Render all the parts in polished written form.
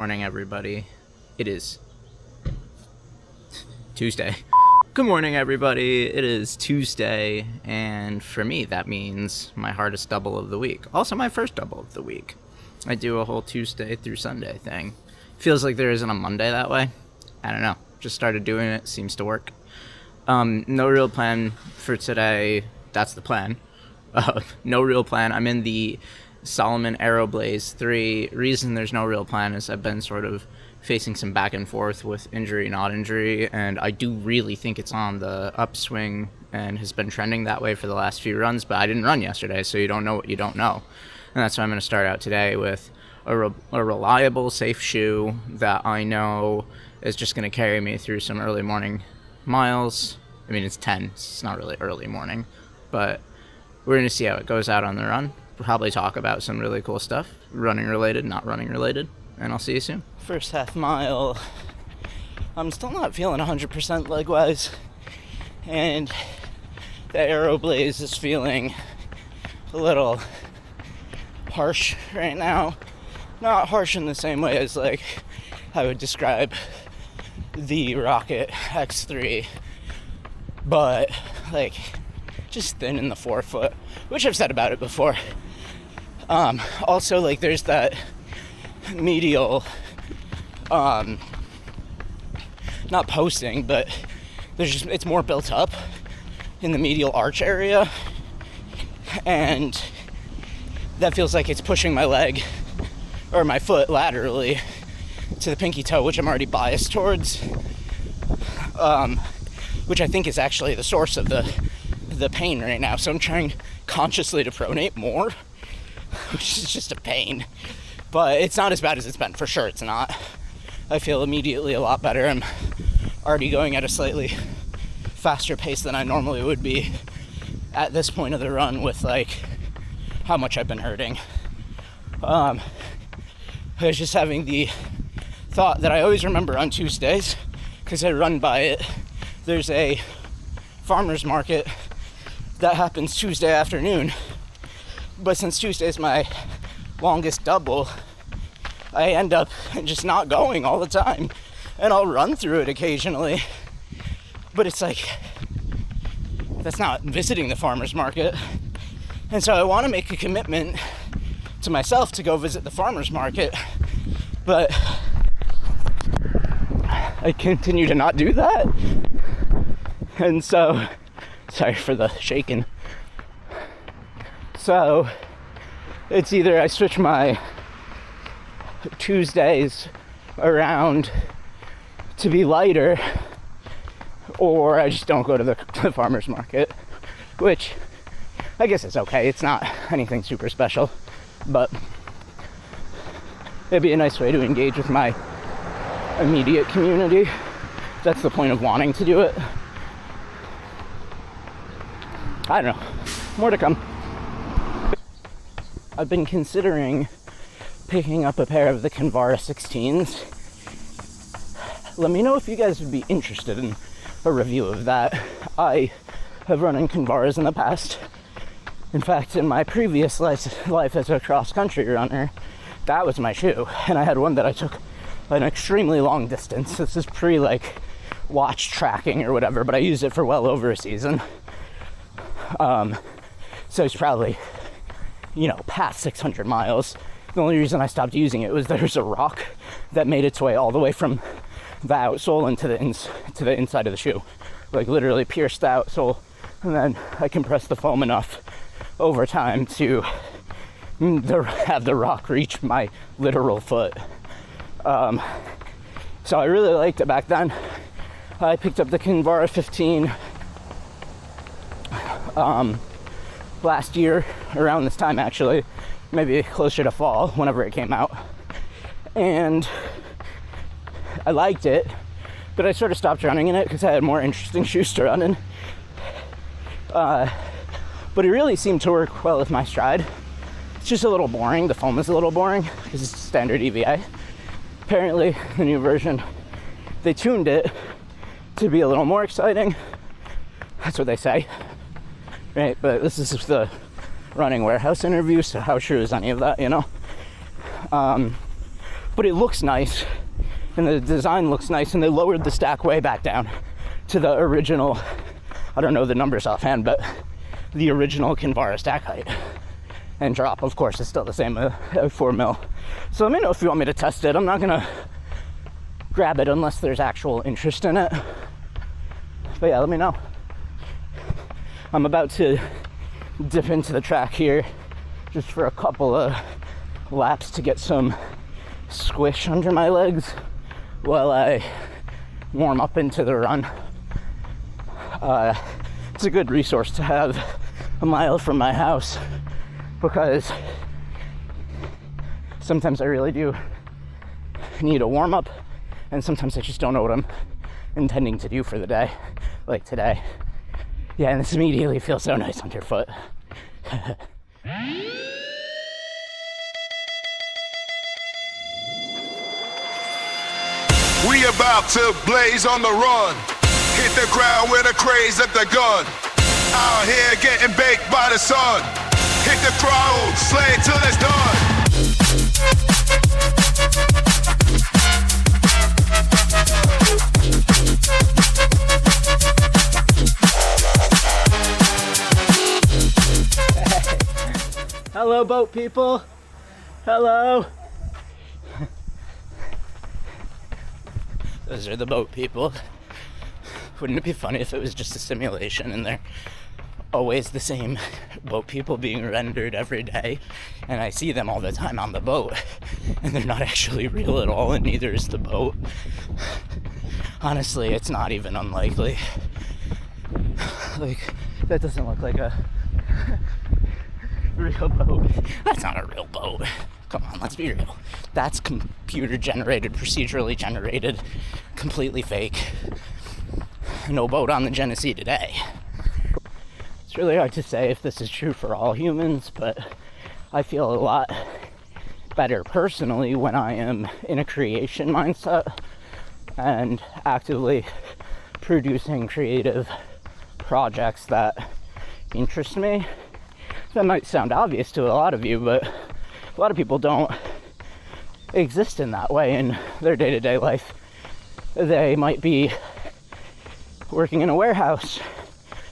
Morning, everybody. It is Tuesday. Good morning, everybody. It is Tuesday, and for me, that means my hardest double of the week. Also, my first double of the week. I do a whole Tuesday through Sunday thing. Feels like there isn't a Monday that way. I don't know. Just started doing it. Seems to work. No real plan for today. That's the plan. No real plan. I'm in the Salomon Aero Blaze 3. Reason there's no real plan is I've been sort of facing some back and forth with injury, not injury, and I do really think it's on the upswing and has been trending that way for the last few runs, but I didn't run yesterday, so you don't know what you don't know. And that's why I'm going to start out today with a reliable, safe shoe that I know is just going to carry me through some early morning miles. I mean, it's 10. It's not really early morning, but we're going to see how it goes out on the run. Probably talk about some really cool stuff, running related, not running related, and I'll see you soon. First half mile, I'm still not feeling 100% leg-wise, and the Aero Blaze is feeling a little harsh right now. Not harsh in the same way as like I would describe the Rocket X3, but like just thin in the forefoot, which I've said about it before. Also, like, there's that medial, not posting, but it's more built up in the medial arch area, and that feels like it's pushing my leg, or my foot laterally to the pinky toe, which I'm already biased towards, which I think is actually the source of the pain right now. So I'm trying consciously to pronate more, which is just a pain, but it's not as bad as it's been. For sure it's not. I feel immediately a lot better. I'm already going at a slightly faster pace than I normally would be at this point of the run with like how much I've been hurting. I was just having the thought that I always remember on Tuesdays, because I run by it. There's a farmer's market that happens Tuesday afternoon, but since Tuesday is my longest double, I end up just not going all the time, and I'll run through it occasionally, but it's like, that's not visiting the farmer's market. And so I want to make a commitment to myself to go visit the farmer's market, but I continue to not do that. And so, sorry for the shaking. So it's either I switch my Tuesdays around to be lighter, or I just don't go to the farmer's market, which I guess it's okay. It's not anything super special, but it'd be a nice way to engage with my immediate community. That's the point of wanting to do it. I don't know. More to come. I've been considering picking up a pair of the Kinvara 16s. Let me know if you guys would be interested in a review of that. I have run in Kinvaras in the past. In fact, in my previous life as a cross-country runner, that was my shoe. And I had one that I took an extremely long distance. This is watch tracking or whatever, but I used it for well over a season. So it's probably, past 600 miles. The only reason I stopped using it was there's a rock that made its way all the way from the outsole into the inside of the shoe. Like literally pierced the outsole, and then I compressed the foam enough over time to have the rock reach my literal foot. So I really liked it back then. I picked up the Kinvara 15 last year around this time, actually, maybe closer to fall, whenever it came out, and I liked it, but I sort of stopped running in it because I had more interesting shoes to run in. But it really seemed to work well with my stride. It's just a little boring. The foam is a little boring because it's standard EVA. Apparently the new version, they tuned it to be a little more exciting. That's what they say, right? But this is the running warehouse interview, so how true is any of that, but it looks nice, and the design looks nice, and they lowered the stack way back down to the original, I don't know the numbers offhand, but the original Kinvara stack height. And drop, of course, is still the same, 4 mil. So let me know if you want me to test it. I'm not gonna grab it unless there's actual interest in it. But yeah, let me know. I'm about to dip into the track here just for a couple of laps to get some squish under my legs while I warm up into the run. It's a good resource to have a mile from my house, because sometimes I really do need a warm up, and sometimes I just don't know what I'm intending to do for the day, like today. Yeah, and this immediately feels so nice underfoot. We about to blaze on the run. Hit the ground with a craze at the gun. Out here getting baked by the sun. Hit the throttle, slay till it's done. Hello, boat people. Hello. Those are the boat people. Wouldn't it be funny if it was just a simulation and they're always the same boat people being rendered every day, and I see them all the time on the boat, and they're not actually real at all, and neither is the boat. Honestly, it's not even unlikely. Like, that doesn't look like a real boat. That's not a real boat. Come on, let's be real. That's computer generated, procedurally generated, completely fake. No boat on the Genesee today. It's really hard to say if this is true for all humans, but I feel a lot better personally when I am in a creation mindset and actively producing creative projects that interest me. That might sound obvious to a lot of you, but a lot of people don't exist in that way in their day-to-day life. They might be working in a warehouse,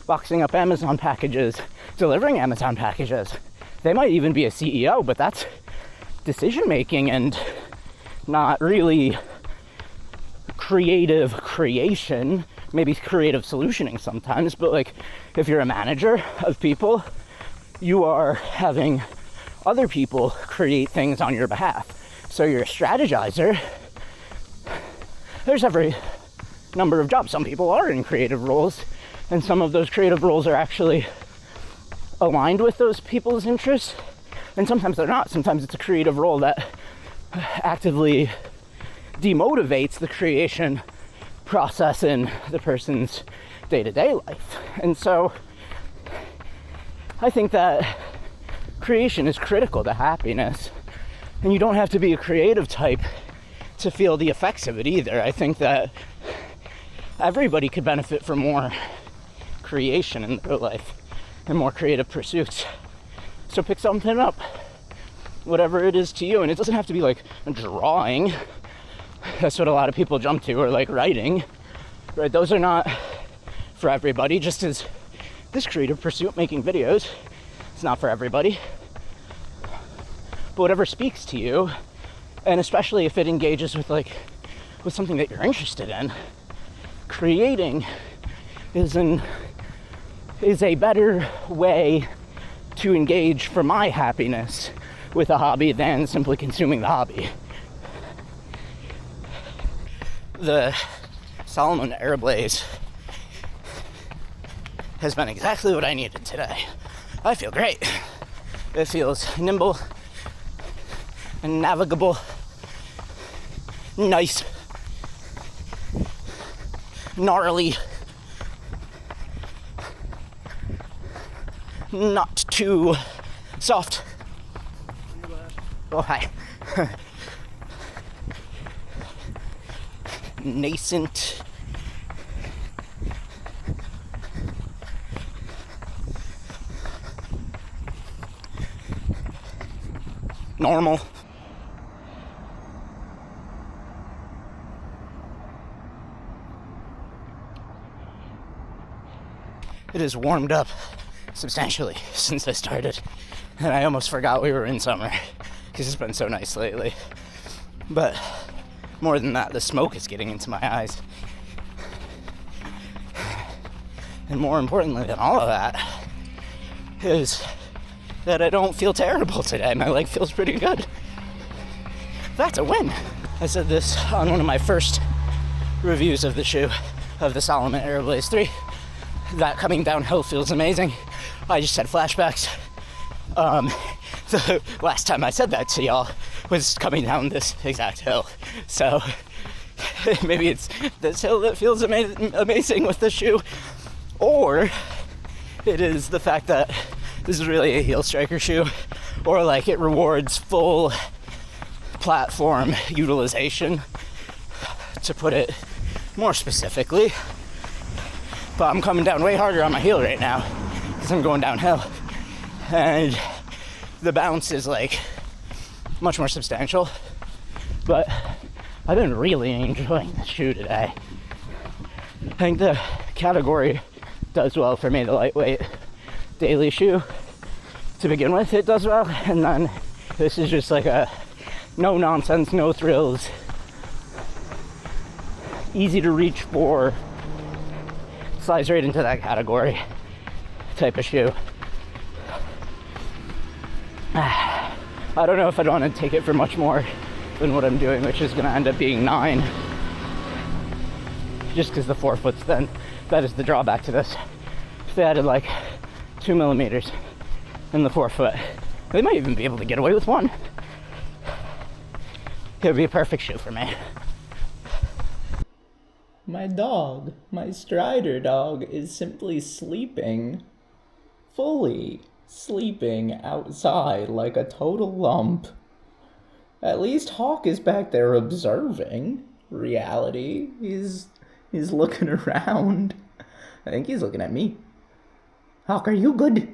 boxing up Amazon packages, delivering Amazon packages. They might even be a CEO, but that's decision making and not really creative creation. Maybe creative solutioning sometimes, but like if you're a manager of people, you are having other people create things on your behalf. So you're a strategizer. There's every number of jobs. Some people are in creative roles, and some of those creative roles are actually aligned with those people's interests, and sometimes they're not. Sometimes it's a creative role that actively demotivates the creation process in the person's day-to-day life. And so I think that creation is critical to happiness, and you don't have to be a creative type to feel the effects of it either. I think that everybody could benefit from more creation in their life and more creative pursuits. So pick something up, whatever it is to you, and it doesn't have to be like drawing. That's what a lot of people jump to, or like writing, right? Those are not for everybody, just as this creative pursuit, making videos, it's not for everybody. But whatever speaks to you, and especially if it engages with something that you're interested in, creating is a better way to engage for my happiness with a hobby than simply consuming the hobby. The Salomon Aero Blaze has been exactly what I needed today. I feel great. It feels nimble and navigable, nice, gnarly, not too soft. Oh, hi. Nascent. Normal. it has warmed up substantially since I started. And I almost forgot we were in summer because it's been so nice lately. But more than that, the smoke is getting into my eyes. And more importantly than all of that is that I don't feel terrible today. My leg feels pretty good. That's a win. I said this on one of my first reviews of the shoe, of the Salomon Aero Blaze 3. That coming downhill feels amazing. I just had flashbacks. The last time I said that to y'all was coming down this exact hill. So maybe it's this hill that feels amazing with the shoe, or it is the fact that this is really a heel striker shoe, or like it rewards full platform utilization, to put it more specifically. But I'm coming down way harder on my heel right now because I'm going downhill, and the bounce is like much more substantial. But I've been really enjoying the shoe today. I think the category does well for me, the lightweight daily shoe. To begin with, it does well, and then this is just like a no nonsense, no thrills, easy to reach for, slides right into that category type of shoe. I don't know if I'd want to take it for much more than what I'm doing, which is going to end up being 9. Just because the forefoot's then, that is the drawback to this. If they added like 2 millimeters in the forefoot, they might even be able to get away with 1. It would be a perfect shoe for me. My dog, my Strider dog, is simply sleeping. Fully sleeping outside like a total lump. At least Hawk is back there observing reality. He's looking around. I think he's looking at me. Hawk, are you good?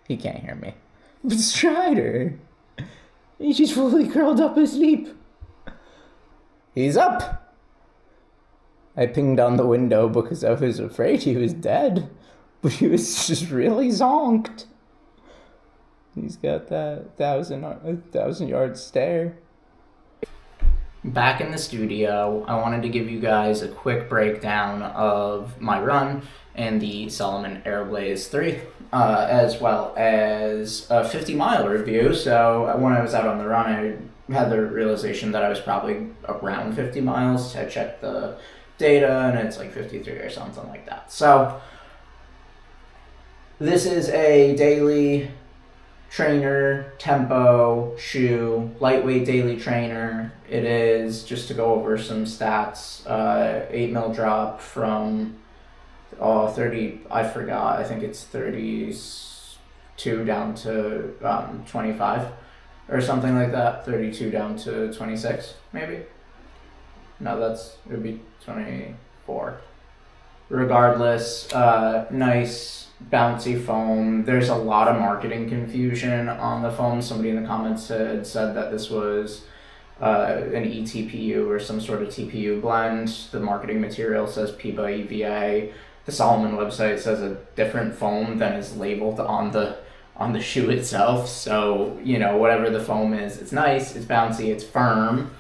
He can't hear me. But Strider, he's just fully curled up asleep. He's up. I pinged on the window because I was afraid he was dead, but he was just really zonked. He's got that 1,000-yard stare. Back in the studio, I wanted to give you guys a quick breakdown of my run and the Salomon Aero Blaze 3, as well as a 50-mile review. So when I was out on the run, I had the realization that I was probably around 50 miles. I checked the data, and it's like 53 or something like that. So this is a daily trainer, tempo shoe, lightweight daily trainer. It is, just to go over some stats, 8 mil drop from 30, I forgot, I think it's 32 down to 25 or something like that. 32 down to 26 maybe. No, it would be 24. Regardless, nice bouncy foam. There's a lot of marketing confusion on the foam. Somebody in the comments had said that this was an eTPU or some sort of TPU blend. The marketing material says PIBA EVA. The Salomon website says a different foam than is labeled on the shoe itself. So, whatever the foam is, it's nice, it's bouncy, it's firm.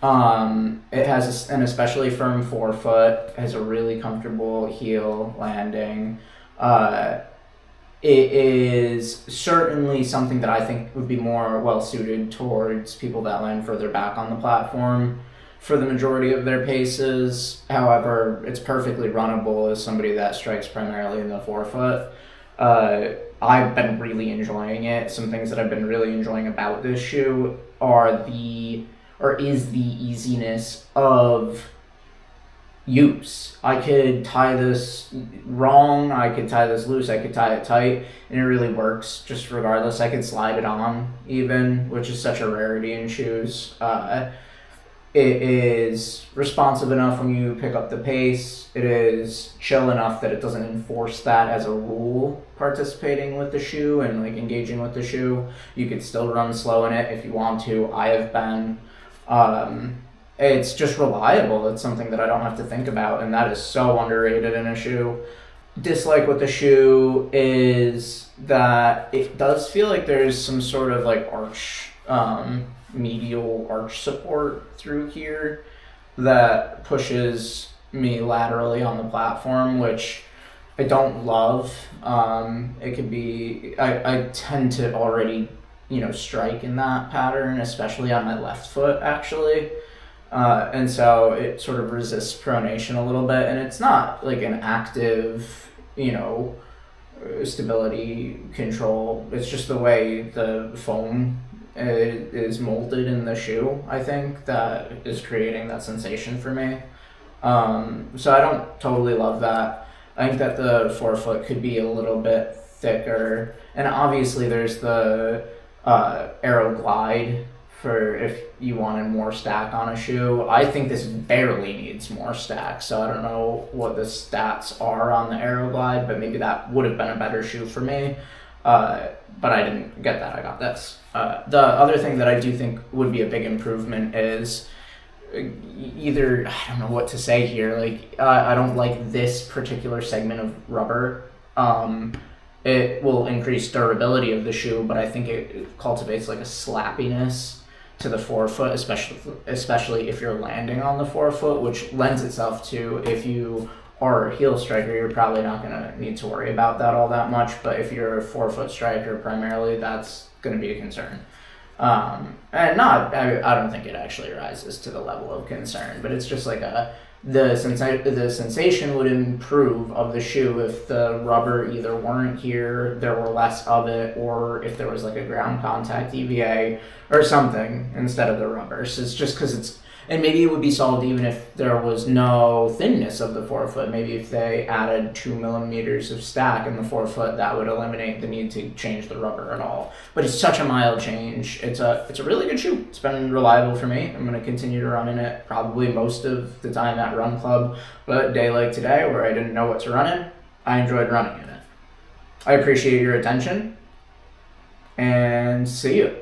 It has an especially firm forefoot, has a really comfortable heel landing. It is certainly something that I think would be more well suited towards people that land further back on the platform for the majority of their paces. However, it's perfectly runnable as somebody that strikes primarily in the forefoot. I've been really enjoying it. Some things that I've been really enjoying about this shoe is the easiness of use. I could tie this wrong, I could tie this loose, I could tie it tight, and it really works just regardless. I could slide it on even, which is such a rarity in shoes. It is responsive enough when you pick up the pace. It is chill enough that it doesn't enforce that as a rule, participating with the shoe and engaging with the shoe. You could still run slow in it if you want to. I have been. It's just reliable. It's something that I don't have to think about, and that is so underrated in a shoe. dislike with the shoe is that it does feel like there's some sort of like arch, medial arch support through here that pushes me laterally on the platform, which I don't love. It could be, I tend to already, strike in that pattern, especially on my left foot, actually. And so it sort of resists pronation a little bit, and it's not like an active, stability control. It's just the way the foam is molded in the shoe, I think, that is creating that sensation for me. So I don't totally love that. I think that the forefoot could be a little bit thicker, and obviously there's the Aero Glide for if you wanted more stack on a shoe. I think this barely needs more stack, so I don't know what the stats are on the Aero Glide, but maybe that would have been a better shoe for me. But I didn't get that, I got this. The other thing that I do think would be a big improvement is either, I don't know what to say here, like, I don't like this particular segment of rubber. It will increase durability of the shoe, but I think it cultivates like a slappiness to the forefoot, especially if you're landing on the forefoot, which lends itself to, if you are a heel striker, you're probably not going to need to worry about that all that much, but if you're a forefoot striker primarily, that's going to be a concern. I don't think it actually rises to the level of concern, but it's just like the sensation would improve of the shoe if the rubber either weren't here, there were less of it, or if there was like a ground contact EVA or something instead of the rubber. So it's just because and maybe it would be solved even if there was no thinness of the forefoot. Maybe if they added 2 millimeters of stack in the forefoot, that would eliminate the need to change the rubber at all. But it's such a mild change. It's a really good shoe. It's been reliable for me. I'm going to continue to run in it probably most of the time at Run Club. But a day like today where I didn't know what to run in, I enjoyed running in it. I appreciate your attention, and see you.